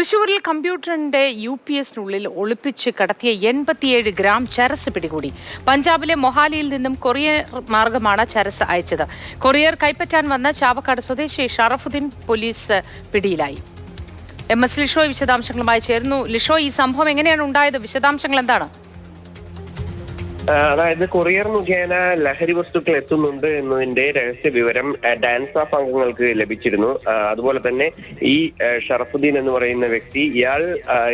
തൃശൂരിൽ കമ്പ്യൂട്ടറിന്റെ UPSനുള്ളിൽ ഒളിപ്പിച്ച് കടത്തിയ 87 ഗ്രാം ചരസ് പിടികൂടി. പഞ്ചാബിലെ മൊഹാലിയിൽ നിന്നും കൊറിയർ മാർഗമാണ് ചരസ് അയച്ചത്. കൊറിയർ കൈപ്പറ്റാൻ വന്ന ചാവക്കാട് സ്വദേശി ഷറഫുദ്ദീൻ പോലീസ് പിടിയിലായി. MS ലിഷോയ് വിശദാംശങ്ങളുമായി ചേരുന്നു. ലിഷോയ്, ഈ സംഭവം എങ്ങനെയാണ് ഉണ്ടായത്? വിശദാംശങ്ങൾ എന്താണ്? അതായത് കൊറിയർ മുഖേന ലഹരി വസ്തുക്കൾ എത്തുന്നുണ്ട് എന്നതിന്റെ രഹസ്യ വിവരം ഡാൻസ് ഓഫ് അംഗങ്ങൾക്ക് ലഭിച്ചിരുന്നു. അതുപോലെ തന്നെ ഈ ഷറഫുദ്ദീൻ എന്ന് പറയുന്ന വ്യക്തി ഇയാൾ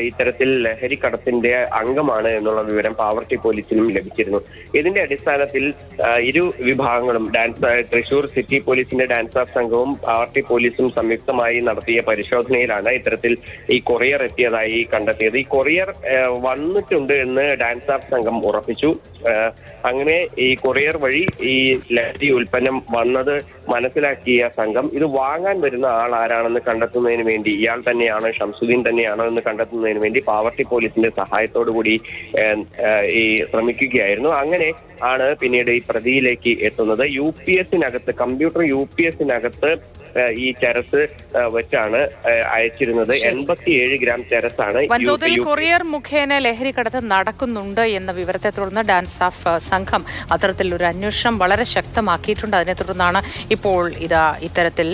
ഇത്തരത്തിൽ ലഹരി കടത്തിന്റെ അംഗമാണ് എന്നുള്ള വിവരം പാവർട്ടി പോലീസിനും ലഭിച്ചിരുന്നു. ഇതിന്റെ അടിസ്ഥാനത്തിൽ ഇരു വിഭാഗങ്ങളും തൃശൂർ സിറ്റി പോലീസിന്റെ ഡാൻസ് ഓഫ് സംഘവും പാവർട്ടി പോലീസും സംയുക്തമായി നടത്തിയ പരിശോധനയിലാണ് ഇത്തരത്തിൽ ഈ കൊറിയർ എത്തിയതായി കണ്ടെത്തിയത്. ഈ കൊറിയർ വന്നിട്ടുണ്ട് എന്ന് ഡാൻസ് ഓഫ് സംഘം ഉറപ്പിച്ചു. അങ്ങനെ ഈ കൊറിയർ വഴി ഈ ലഹരി ഉൽപ്പന്നം വന്നത് മനസ്സിലാക്കിയ സംഘം ഇത് വാങ്ങാൻ വരുന്ന ആൾ ആരാണെന്ന് കണ്ടെത്തുന്നതിന് വേണ്ടി, ഇയാൾ തന്നെയാണോ ഷംസുദ്ദീൻ തന്നെയാണോ എന്ന് കണ്ടെത്തുന്നതിന് വേണ്ടി പാവർട്ടി പോലീസിന്റെ സഹായത്തോടു കൂടി ഈ ശ്രമിക്കുകയായിരുന്നു. അങ്ങനെ ആണ് പിന്നീട് ഈ പ്രതിയിലേക്ക് എത്തുന്നത്. കമ്പ്യൂട്ടർ UPSനകത്ത് ഈ ചരസ് വെച്ചാണ് അയച്ചിരുന്നത്. 87 ഗ്രാം ചരസാണ്. വൻതോതിൽ കൊറിയർ മുഖേന ലഹരി കടത്ത് നടക്കുന്നുണ്ട് എന്ന വിവരത്തെ തുടർന്ന് ഡാൻസ് ഓഫ് സംഘം അത്തരത്തിലൊരു അന്വേഷണം വളരെ ശക്തമാക്കിയിട്ടുണ്ട്. അതിനെ തുടർന്നാണ് ഇപ്പോൾ ഇത്തരത്തിൽ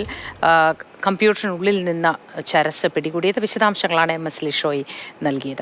കമ്പ്യൂട്ടറിനുള്ളിൽ നിന്ന് ചരസ് പിടികൂടിയത്. വിശദാംശങ്ങളാണ് MS ലിഷോയ് നൽകിയത്.